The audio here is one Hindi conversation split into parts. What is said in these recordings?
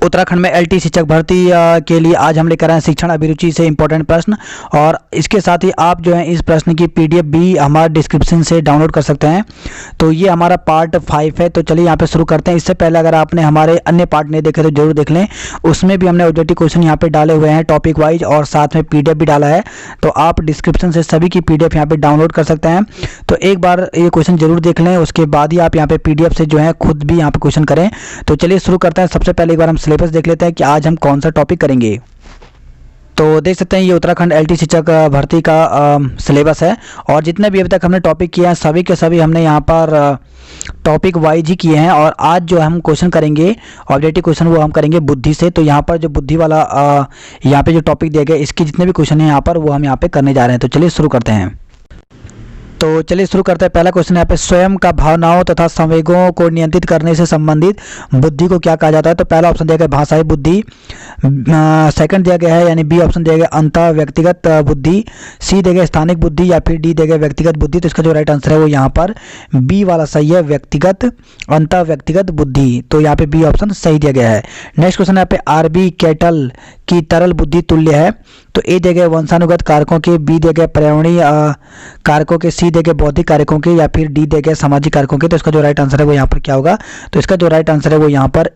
उत्तराखंड में एलटी शिक्षक भर्ती के लिए आज हम लेकर आए हैं शिक्षण अभिरुचि से इंपॉर्टेंट प्रश्न। और इसके साथ ही आप जो है इस प्रश्न की पीडीएफ भी हमारे डिस्क्रिप्शन से डाउनलोड कर सकते हैं। तो ये हमारा पार्ट 5 है। तो चलिए यहाँ पे शुरू करते हैं। इससे पहले अगर आपने हमारे अन्य पार्ट नहीं देखे तो जरूर देख लें, उसमें भी हमने ऑब्जेक्टिव क्वेश्चन यहाँ पे डाले हुए हैं टॉपिक वाइज, और साथ में पीडीएफ भी डाला है। तो आप डिस्क्रिप्शन से सभी की पीडीएफ यहाँ पे डाउनलोड कर सकते हैं। तो एक बार ये क्वेश्चन जरूर देख लें, उसके बाद ही आप यहाँ पे पीडीएफ से जो है खुद भी यहाँ पे क्वेश्चन करें। तो चलिए शुरू करते हैं। सबसे पहले एक बार हम सिलेबस देख लेते हैं कि आज हम कौन सा टॉपिक करेंगे। तो देख सकते हैं ये उत्तराखंड एलटी शिक्षक भर्ती का सिलेबस है, और जितने भी अभी तक हमने टॉपिक किए हैं सभी के सभी हमने यहाँ पर टॉपिक वाइज ही किए हैं। और आज जो हम क्वेश्चन करेंगे ऑब्जेक्टिव क्वेश्चन वो हम करेंगे बुद्धि से। तो यहाँ पर जो बुद्धि वाला यहाँ पे जो टॉपिक दिया गया इसके जितने भी क्वेश्चन हैं यहाँ पर वो हम यहाँ पे करने जा रहे हैं। तो चलिए शुरू करते हैं। तो चलिए शुरू करते हैं। पहला क्वेश्चन यहाँ पे, स्वयं का भावनाओं तथा संवेगों को नियंत्रित करने से संबंधित बुद्धि को क्या कहा जाता है। तो पहला ऑप्शन दिया गया भाषाई बुद्धि, सेकंड दिया गया है यानी बी ऑप्शन दिया गया अंतः व्यक्तिगत बुद्धि, सी दिया गया स्थानिक बुद्धि, या फिर डी दिया गया व्यक्तिगत बुद्धि। तो इसका जो राइट आंसर है वो यहाँ पर बी वाला सही है, व्यक्तिगत अंतः व्यक्तिगत बुद्धि। तो यहाँ पे बी ऑप्शन सही दिया गया है। नेक्स्ट क्वेश्चन यहाँ पे, आरबी कैटल की तरल बुद्धि तुल्य है। तो ए दिया गया वंशानुगत कारकों के, बी दिया गया पर्यावरणीय कारकों के, सी दिया गया बौद्धिक कारकों के, या फिर डी दिया गया सामाजिक कारकों के। तो इसका जो राइट आंसर है वो यहाँ पर क्या होगा। तो इसका जो राइट आंसर है वो यहाँ पर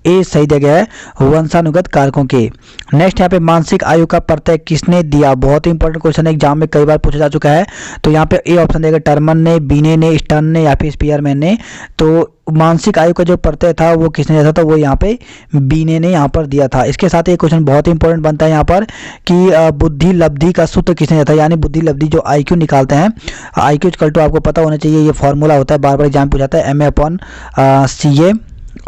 ए सही दिया गया है, वंशानुगत कारकों के। नेक्स्ट यहाँ पे, मानसिक आयु का प्रत्यय किसने दिया। बहुत ही इंपॉर्टेंट क्वेश्चन है, एग्जाम में कई बार पूछा जा चुका है। तो यहाँ पे ए ऑप्शन देगा टर्मन ने, बीने ने, स्टर्न ने, या फिर स्पीयरमैन ने। तो मानसिक आयु का जो प्रत्यय था वो किसने दिया था, तो वो यहाँ पे बीने ने यहाँ पर दिया था। इसके साथ एक क्वेश्चन बहुत ही इंपॉर्टेंट बनता है यहाँ पर कि बुद्धि लब्धि का सूत्र किसने दिया था, यानी बुद्धि लब्धि जो आईक्यू निकालते हैं, आईक्यू इक्वल टू आपको पता होना चाहिए, ये फॉर्मूला होता है, बार बार एग्जाम पूछा जाता है, MA/CA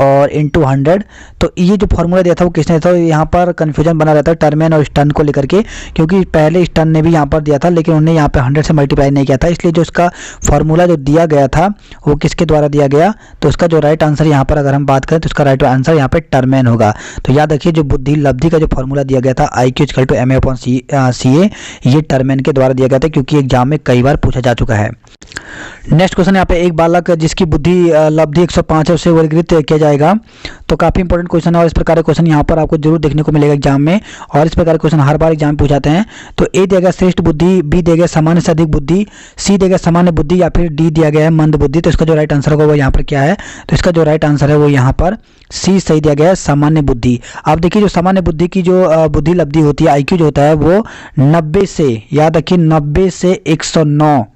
और इंटू 100। तो ये जो फॉर्मूला दिया था वो किसने दिया था। यहाँ पर कन्फ्यूजन बना रहता है टर्मेन और स्टर्न को लेकर के, क्योंकि पहले स्टर्न ने भी यहाँ पर दिया था लेकिन उन्होंने यहाँ पे 100 से मल्टीप्लाई नहीं किया था, इसलिए जो इसका फॉर्मूला जो दिया गया था वो किसके द्वारा दिया गया। तो इसका जो राइट आंसर यहाँ पर अगर हम बात करें तो इसका राइट आंसर यहाँ पे टर्मेन होगा। तो याद रखिए जो बुद्धि लब्धि का जो फॉर्मूला दिया गया था IQ = MA/CA, ये टर्मेन के द्वारा दिया गया था, क्योंकि एग्जाम में कई बार पूछा जा चुका है। नेक्स्ट क्वेश्चन यहाँ पे, एक बालक जिसकी बुद्धि लब्धि 105 है उसे वर्गीकृत किया जाएगा। तो काफी इंपॉर्टेंट क्वेश्चन है, और इस प्रकार के क्वेश्चन यहाँ पर आपको जरूर देखने को मिलेगा एग्जाम में, और इस प्रकार के क्वेश्चन हर बार एग्जाम में पूछाते हैं। तो ए दिया गया श्रेष्ठ बुद्धि, बी दिया गया सामान्य से अधिक बुद्धि, सी दिया गया सामान्य बुद्धि, या फिर डी दिया गया है मंद बुद्धि। तो इसका जो राइट आंसर होगा वो यहाँ पर क्या है। तो इसका जो राइट आंसर है वो यहाँ पर सी सही दिया गया है, सामान्य बुद्धि। आप देखिए जो सामान्य बुद्धि की जो बुद्धि लब्धि होती है, IQ जो होता है वो 90 से, याद रखिए 90 से 109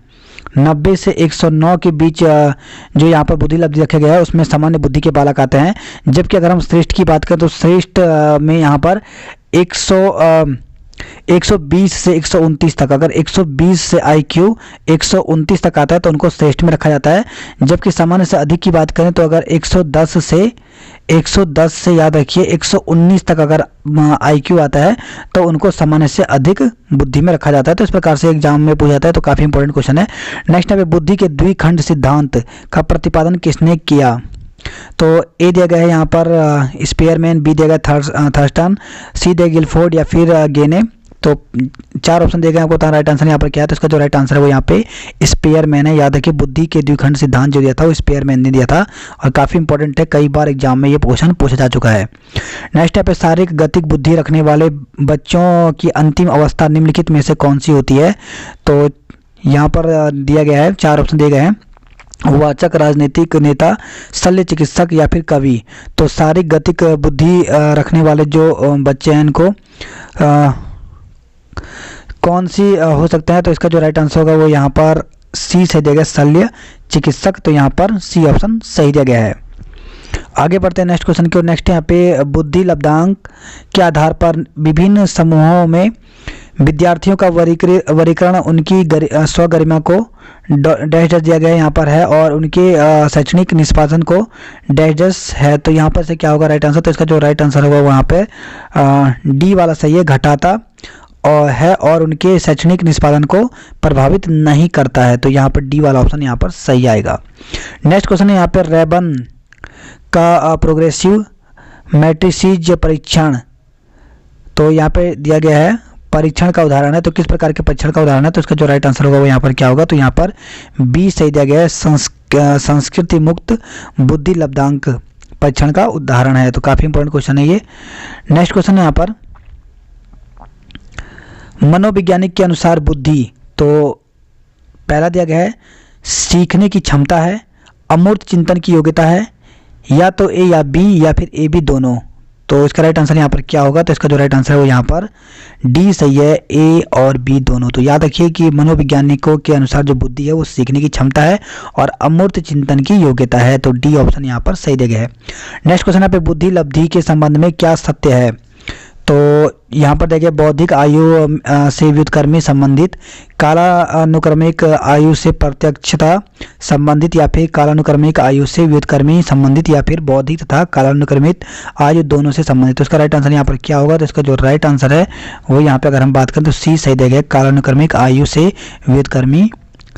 के बीच जो यहाँ पर बुद्धि लब्धि रखा गया है उसमें सामान्य बुद्धि के बालक आते हैं। जबकि अगर हम श्रेष्ठ की बात करें तो श्रेष्ठ में यहाँ पर 120 से 129 तक, अगर 120 से IQ 129 तक आता है तो उनको श्रेष्ठ में रखा जाता है। जबकि सामान्य से अधिक की बात करें तो अगर 110 से याद रखिए 119 तक अगर IQ आता है तो उनको सामान्य से अधिक बुद्धि में रखा जाता है। तो इस प्रकार से एग्जाम में पूछा जाता है, तो काफी इंपॉर्टेंट क्वेश्चन है। नेक्स्ट है, बुद्धि के द्विखंड सिद्धांत का प्रतिपादन किसने किया। तो ए दिया गया है यहाँ पर स्पीयरमैन, बी दिया गया थर्स्टन, सी दिया गिलफोर्ड, या फिर गेने। तो 4 ऑप्शन दिए गए आपको, तो राइट आंसर यहाँ पर क्या है। तो इसका जो राइट आंसर है वो यहाँ पे स्पीयरमैन है। याद रखिए बुद्धि के द्विखंड सिद्धांत जो दिया था वो स्पीयरमैन ने दिया था, और काफी इंपॉर्टेंट है, कई बार एग्जाम में ये क्वेश्चन पूछा जा चुका है। नेक्स्ट है, शारीरिक गतिक बुद्धि रखने वाले बच्चों की अंतिम अवस्था निम्नलिखित में से कौन सी होती है। तो यहाँ पर दिया गया है 4 ऑप्शन दिए गए हैं, वाचक, राजनीतिक नेता, शल्य चिकित्सक, या फिर कवि। तो शारीरिक गतिक बुद्धि रखने वाले जो बच्चे हैं इनको कौन सी हो सकता है। तो इसका जो राइट आंसर होगा वो यहाँ पर सी सही दिया गया, शल्य चिकित्सक। तो यहाँ पर सी ऑप्शन सही दिया गया है। आगे बढ़ते हैं नेक्स्ट क्वेश्चन की ओर। नेक्स्ट यहाँ पे, बुद्धि लब्धांक के आधार पर विभिन्न समूहों में विद्यार्थियों का वर्गीकरण उनकी स्वगरिमा को डैश दिया गया यहाँ पर है, और उनके शैक्षणिक निष्पादन को डैश है। तो यहाँ पर से क्या होगा राइट आंसर। तो इसका जो राइट आंसर होगा वहाँ पे डी वाला सही है, घटाता और है, और उनके शैक्षणिक निष्पादन को प्रभावित नहीं करता है। तो यहाँ पर डी वाला ऑप्शन यहाँ पर सही आएगा। नेक्स्ट क्वेश्चन है यहाँ पर, रेबन का प्रोग्रेसिव मैट्रिसेस परीक्षण। तो यहाँ पे दिया गया है परीक्षण का उदाहरण है। तो किस प्रकार के परीक्षण का उदाहरण है। तो इसका जो राइट आंसर होगा वो यहाँ पर क्या होगा। तो यहाँ पर बी सही दिया गया है, संस्कृति मुक्त बुद्धि लब्धांक परीक्षण का उदाहरण है। तो काफ़ी इंपॉर्टेंट क्वेश्चन है ये। नेक्स्ट क्वेश्चन है यहाँ पर, मनोवैज्ञानिक के अनुसार बुद्धि, तो पहला दिया गया है सीखने की क्षमता है, अमूर्त चिंतन की योग्यता है, या तो ए या बी या फिर ए बी दोनों। तो इसका राइट आंसर यहाँ पर क्या होगा? तो इसका जो राइट आंसर है वो यहाँ पर डी सही है, ए और बी दोनों। तो याद रखिए कि मनोवैज्ञानिकों के अनुसार जो बुद्धि है वो सीखने की क्षमता है और अमूर्त चिंतन की योग्यता है। तो डी ऑप्शन यहाँ पर सही दिया गया है। नेक्स्ट क्वेश्चन यहाँ पे बुद्धि लब्धि के संबंध में क्या सत्य है? तो यहाँ पर देखिए बौद्धिक आयु से व्युत्क्रमी संबंधित, कालानुक्रमिक आयु से प्रत्यक्षता संबंधित, या फिर कालानुक्रमिक आयु से व्युत्क्रमी संबंधित, या फिर बौद्धिक तथा कालानुक्रमिक आयु दोनों से संबंधित। तो इसका राइट आंसर यहाँ पर क्या होगा? तो इसका जो राइट आंसर है वो यहाँ पे अगर हम बात करें तो सी सही दिया गया, कालानुक्रमिक आयु से व्युत्क्रमी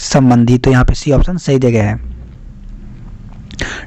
संबंधित। तो यहाँ पे सी ऑप्शन सही दिया गया है।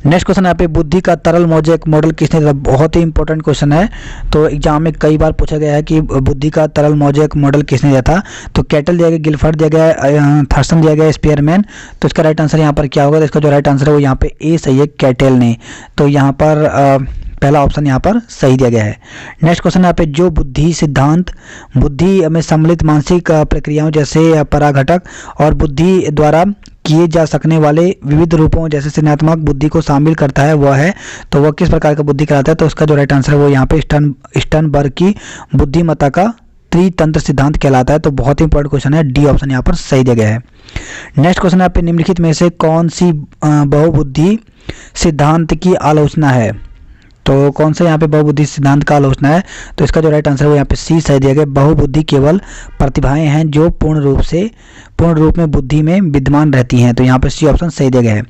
नेक्स्ट क्वेश्चन यहाँ पे बुद्धि का तरल मोज़ेक मॉडल किसने दिया? बहुत ही इंपॉर्टेंट क्वेश्चन है। तो एग्जाम में कई बार पूछा गया है कि बुद्धि का तरल मोज़ेक मॉडल किसने दिया था? तो कैटल दिया गया, गिलफर्ड दिया गया, थर्सन दिया गया, स्पीयरमैन। तो इसका राइट आंसर यहाँ पर क्या होगा? तो इसका जो राइट आंसर है वो यहाँ पे ए सही है, कैटल ने। तो यहाँ पर पहला ऑप्शन यहाँ पर सही दिया गया है। नेक्स्ट क्वेश्चन यहाँ पे जो बुद्धि सिद्धांत बुद्धि में सम्मिलित मानसिक प्रक्रियाओं जैसे पराघटक और बुद्धि द्वारा किए जा सकने वाले विविध रूपों जैसे सृजनात्मक बुद्धि को शामिल करता है वह है, तो वह किस प्रकार का बुद्धि कहलाता है? तो उसका जो राइट आंसर है वो यहाँ पे स्टर्नबर्ग की बुद्धिमत्ता का त्रितंत्र सिद्धांत कहलाता है। तो बहुत ही इंपॉर्टेंट क्वेश्चन है, डी ऑप्शन यहाँ पर सही दिया गया है। नेक्स्ट क्वेश्चन यहाँ पे निम्नलिखित में से कौन सी बहुबुद्धि सिद्धांत की आलोचना है? तो कौन सा यहाँ पे बहुबुद्धि सिद्धांत का आलोचना है? तो इसका जो राइट आंसर है वो यहाँ पे सी सही दिया गया, बहुबुद्धि केवल प्रतिभाएं हैं जो पूर्ण रूप में बुद्धि में विद्यमान रहती हैं। तो यहाँ पे सी ऑप्शन सही दिया गया है।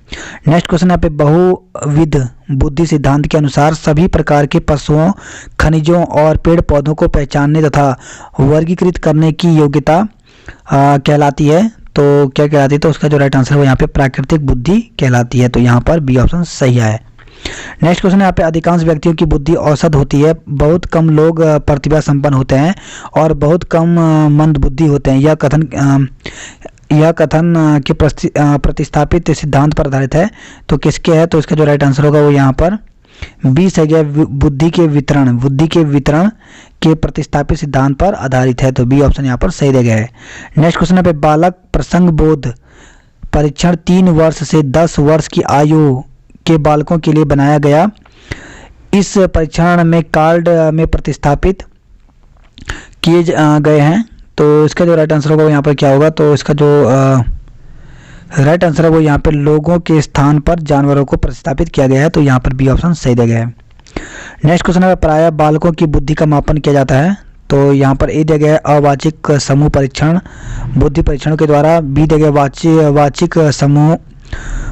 नेक्स्ट क्वेश्चन यहाँ पे बहुविध बुद्धि सिद्धांत के अनुसार सभी प्रकार के पशुओं, खनिजों और पेड़ पौधों को पहचानने तथा वर्गीकृत करने की योग्यता कहलाती है। तो क्या कहलाती है? तो उसका जो राइट आंसर है वो यहाँ पे प्राकृतिक बुद्धि कहलाती है। तो यहाँ पर बी ऑप्शन सही है। नेक्स्ट क्वेश्चन यहाँ पे अधिकांश व्यक्तियों की बुद्धि औसत होती है, बहुत कम लोग प्रतिभा संपन्न होते हैं और बहुत कम मंद बुद्धि होते हैं। यह कथन के प्रतिस्थापित सिद्धांत पर आधारित है। तो किसके है? तो इसका जो राइट आंसर होगा वो यहाँ पर बी सही है, बुद्धि के वितरण के प्रतिस्थापित सिद्धांत पर आधारित है। तो बी ऑप्शन यहाँ पर सही दिया गया है। नेक्स्ट क्वेश्चन यहाँ पे बालक प्रसंग बोध परीक्षण 3 वर्ष से 10 वर्ष की आयु के बालकों के लिए बनाया गया। इस परीक्षण में कार्ड में प्रतिस्थापित किए गए हैं। तो इसका जो राइट आंसर होगा वो यहाँ पर क्या होगा? तो इसका जो राइट आंसर है वो यहाँ पर लोगों के स्थान पर जानवरों को प्रतिस्थापित किया गया है। तो यहाँ पर बी ऑप्शन सही दिया गया है। नेक्स्ट क्वेश्चन है प्रायः बालकों की बुद्धि का मापन किया जाता है। तो यहाँ पर ए दिया गया है अवाचिक समूह परीक्षण बुद्धि परीक्षणों के द्वारा, बी दिया गया वाचिक समूह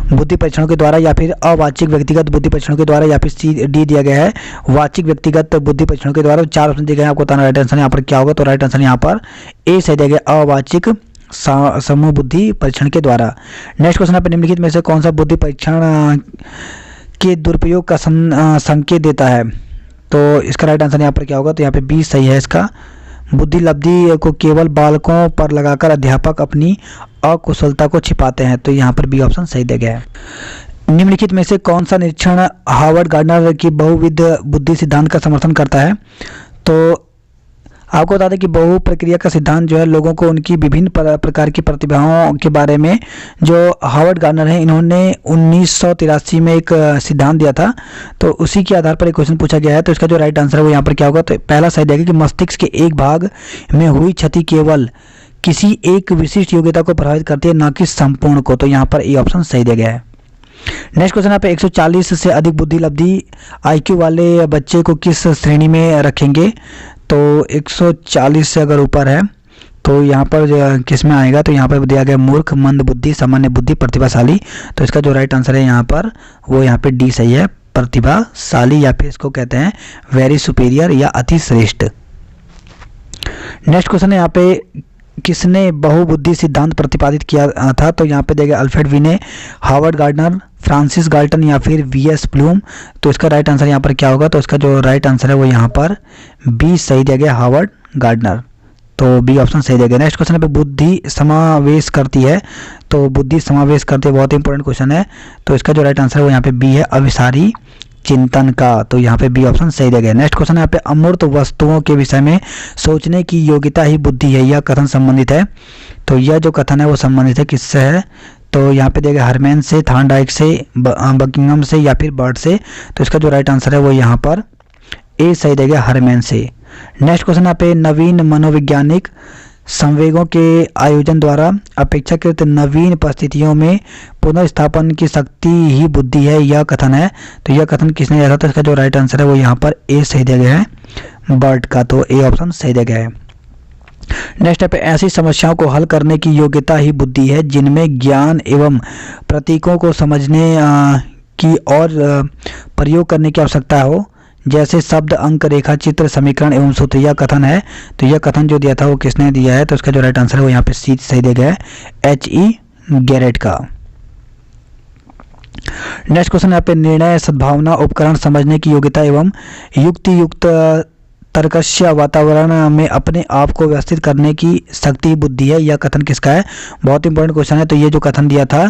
बुद्धि परीक्षणों के द्वारा, या फिर अवाचिक व्यक्तिगत बुद्धि परीक्षणों के द्वारा, या फिर सी डी दिया गया है वाचिक व्यक्तिगत बुद्धि परीक्षणों के द्वारा। 4 ऑप्शन दिए गए हैं, आपको बताना राइट आंसर यहाँ पर क्या होगा? तो राइट आंसर यहाँ पर ए सही दिया गया, अवाचिक समूह बुद्धि परीक्षण के द्वारा। नेक्स्ट क्वेश्चन पे निम्नलिखित में से कौन सा बुद्धि परीक्षण के दुरुपयोग का संकेत देता है? तो इसका राइट आंसर यहाँ पर क्या होगा? तो यहाँ पे बी सही है इसका, बुद्धि लब्धि को केवल बालकों पर लगाकर अध्यापक अपनी अकुशलता को छिपाते हैं। तो यहाँ पर बी ऑप्शन सही दिया गया है। निम्नलिखित में से कौन सा निरीक्षण हार्वर्ड गार्डनर की बहुविध बुद्धि सिद्धांत का समर्थन करता है? तो आपको बता दें कि बहु प्रक्रिया का सिद्धांत जो है लोगों को उनकी विभिन्न प्रकार की प्रतिभाओं के बारे में, जो हार्वर्ड गार्डनर है इन्होंने 1983 में एक सिद्धांत दिया था। तो उसी के आधार पर एक क्वेश्चन पूछा गया है। तो इसका जो राइट आंसर है वो यहाँ पर क्या होगा? तो पहला सही देगा कि मस्तिष्क के एक भाग में हुई क्षति केवल किसी एक विशिष्ट योग्यता को प्रभावित करती है, न कि संपूर्ण को। तो यहाँ पर ए ऑप्शन सही दिया गया है। नेक्स्ट क्वेश्चन यहाँ पे 140 से अधिक बुद्धि लब्धि IQ वाले बच्चे को किस श्रेणी में रखेंगे? तो 140 से अगर ऊपर है तो यहाँ पर किस में आएगा? तो यहाँ पर दिया गया मूर्ख, मंद बुद्धि, सामान्य बुद्धि, प्रतिभाशाली। तो इसका जो राइट आंसर है यहाँ पर वो यहाँ पे डी सही है, प्रतिभाशाली, या फिर इसको कहते हैं वेरी सुपीरियर या अति श्रेष्ठ। नेक्स्ट क्वेश्चन है यहाँ पे किसने बहुबुद्धि सिद्धांत प्रतिपादित किया था? तो यहाँ पे देगा अल्फ्रेड विने, हार्वर्ड गार्डनर, फ्रांसिस गाल्टन, या फिर VS ब्लूम। तो इसका राइट आंसर यहाँ पर क्या होगा? तो इसका जो राइट आंसर है वो यहाँ पर बी सही दिया गया, हार्वर्ड गार्डनर। तो बी ऑप्शन सही दिया गया। नेक्स्ट क्वेश्चन पे बुद्धि समावेश करती है। तो बुद्धि समावेश करती है, बहुत इंपॉर्टेंट क्वेश्चन है। तो इसका जो राइट आंसर है वो यहाँ पे बी है, अभिसारी चिंतन का, तो यहाँ पे बी ऑप्शन सही दिया गया। नेक्स्ट क्वेश्चन है यहाँ पे अमूर्त वस्तुओं के विषय में सोचने की योग्यता ही बुद्धि है, यह कथन संबंधित है। तो यह जो कथन है वो संबंधित है किससे है, तो यहाँ पे देगा हरमैन से, थार्नडाइक से, बकिंगम से या फिर बर्ड से। तो इसका जो राइट आंसर है वो यहाँ पर ए सही देगा, हरमैन से। नेक्स्ट क्वेश्चन यहाँ पे नवीन मनोवैज्ञानिक संवेगों के आयोजन द्वारा अपेक्षाकृत नवीन परिस्थितियों में पुनर्स्थापन की शक्ति ही बुद्धि है, यह कथन है। तो यह कथन किसने दिया था, तो इसका जो राइट आंसर है वो यहाँ पर ए सही दिया गया है, बर्ड का। तो ए ऑप्शन सही दिया गया है। नेक्स्ट है पे ऐसी समस्याओं को हल करने की योग्यता ही बुद्धि है जिनमें ज्ञान एवं प्रतीकों को समझने की और प्रयोग करने की आवश्यकता हो, जैसे शब्द, अंक, रेखा, चित्र, समीकरण एवं सूत्र, यह कथन है। तो यह कथन जो दिया था वो किसने दिया है, तो इसका जो राइट आंसर है वो यहाँ पे सी सही दिया गया है, H.E. गैरेट का। नेक्स्ट क्वेश्चन यहाँ पे निर्णय सद्भावना उपकरण समझने की योग्यता एवं युक्ति युक्त तर्कस्य वातावरण में अपने आप को व्यवस्थित करने की शक्ति बुद्धि है, यह कथन किसका है। बहुत इंपॉर्टेंट क्वेश्चन है। तो ये जो कथन दिया था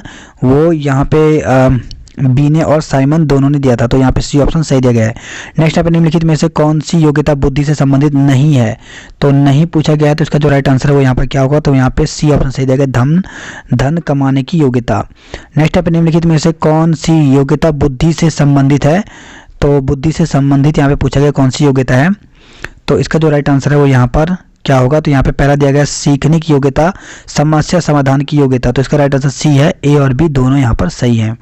वो यहाँ पे बी ने और साइमन दोनों ने दिया था, तो यहाँ पे सी ऑप्शन सही दिया गया है। नेक्स्ट यहाँ पे निम्नलिखित में से कौन सी योग्यता बुद्धि से संबंधित नहीं है, तो नहीं पूछा गया है। तो इसका जो राइट आंसर है वो यहाँ पे क्या होगा, तो यहाँ पे सी ऑप्शन सही दिया गया, धन कमाने की योग्यता। नेक्स्ट यहाँ पे निम्नलिखित में से कौन सी योग्यता बुद्धि से संबंधित है, तो बुद्धि से संबंधित यहाँ पे पूछा गया कौन सी योग्यता है। तो इसका जो राइट आंसर है वो यहाँ पर क्या होगा, तो यहाँ पे पहला दिया गया सीखने की योग्यता, समस्या समाधान की योग्यता। तो इसका राइट आंसर सी है, ए और बी दोनों यहाँ पर सही है।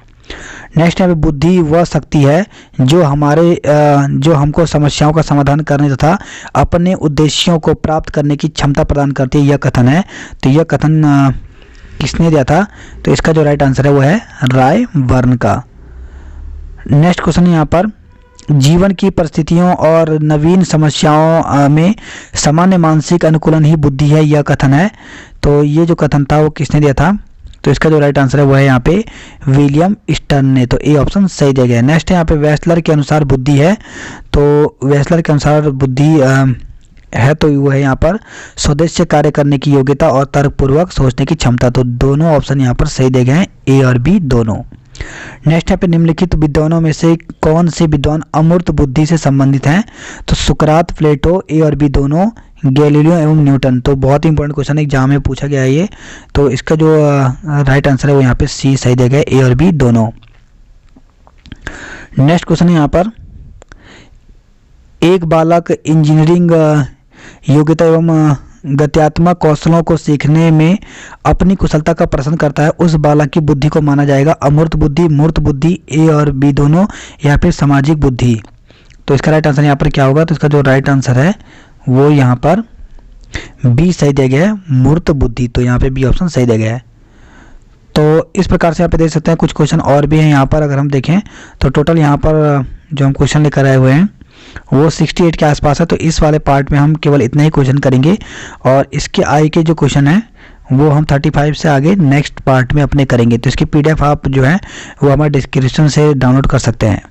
नेक्स्ट यहाँ पे बुद्धि वह शक्ति है जो हमको समस्याओं का समाधान करने तथा अपने उद्देश्यों को प्राप्त करने की क्षमता प्रदान करती है, यह कथन है। तो यह कथन किसने दिया था, तो इसका जो राइट आंसर है वो है राय वर्न का। नेक्स्ट क्वेश्चन यहाँ पर जीवन की परिस्थितियों और नवीन समस्याओं में सामान्य मानसिक अनुकूलन ही बुद्धि है, यह कथन है। तो ये जो कथन था वो किसने दिया था, तो इसका जो राइट आंसर है वो है यहाँ पे विलियम स्टर्न ने। तो ए ऑप्शन सही दिया गया है। नेक्स्ट है यहाँ पे वेस्लर के अनुसार बुद्धि है, तो वेस्लर के अनुसार बुद्धि है तो वो है यहाँ पर स्वदेश से कार्य करने की योग्यता और तर्कपूर्वक सोचने की क्षमता। तो दोनों ऑप्शन यहाँ पर सही दिए गए हैं, ए और बी दोनों। नेक्स्ट यहाँ पे निम्नलिखित विद्वानों में से कौन से विद्वान अमूर्त बुद्धि से संबंधित हैं, तो सुकरात, प्लेटो, ए और बी दोनों, गैलीलियो एवं न्यूटन। तो बहुत ही इंपॉर्टेंट क्वेश्चन एग्जाम में पूछा गया है ये। तो इसका जो राइट आंसर है वो यहाँ पे सी सही दिया गया, ए और बी दोनों। नेक्स्ट क्वेश्चन है यहाँ पर एक बालक इंजीनियरिंग योग्यता एवं गत्यात्मक कौशलों को सीखने में अपनी कुशलता का प्रदर्शन करता है, उस बालक की बुद्धि को माना जाएगा अमूर्त बुद्धि, मूर्त बुद्धि, ए और बी दोनों, या फिर सामाजिक बुद्धि। तो इसका राइट आंसर यहाँ पर क्या होगा, तो इसका जो राइट आंसर है वो यहाँ पर बी सही दिया गया है, मूर्त बुद्धि। तो यहाँ पे बी ऑप्शन सही दिया गया है। तो इस प्रकार से यहाँ पे देख सकते हैं कुछ क्वेश्चन और भी हैं यहाँ पर। अगर हम देखें तो टोटल यहाँ पर जो हम क्वेश्चन लेकर आए हुए हैं वो 68 के आसपास है। तो इस वाले पार्ट में हम केवल इतने ही क्वेश्चन करेंगे और इसके आगे के जो क्वेश्चन है वो हम 35 से आगे नेक्स्ट पार्ट में अपने करेंगे। तो इसकी PDF आप जो है वो हमारे डिस्क्रिप्शन से डाउनलोड कर सकते हैं।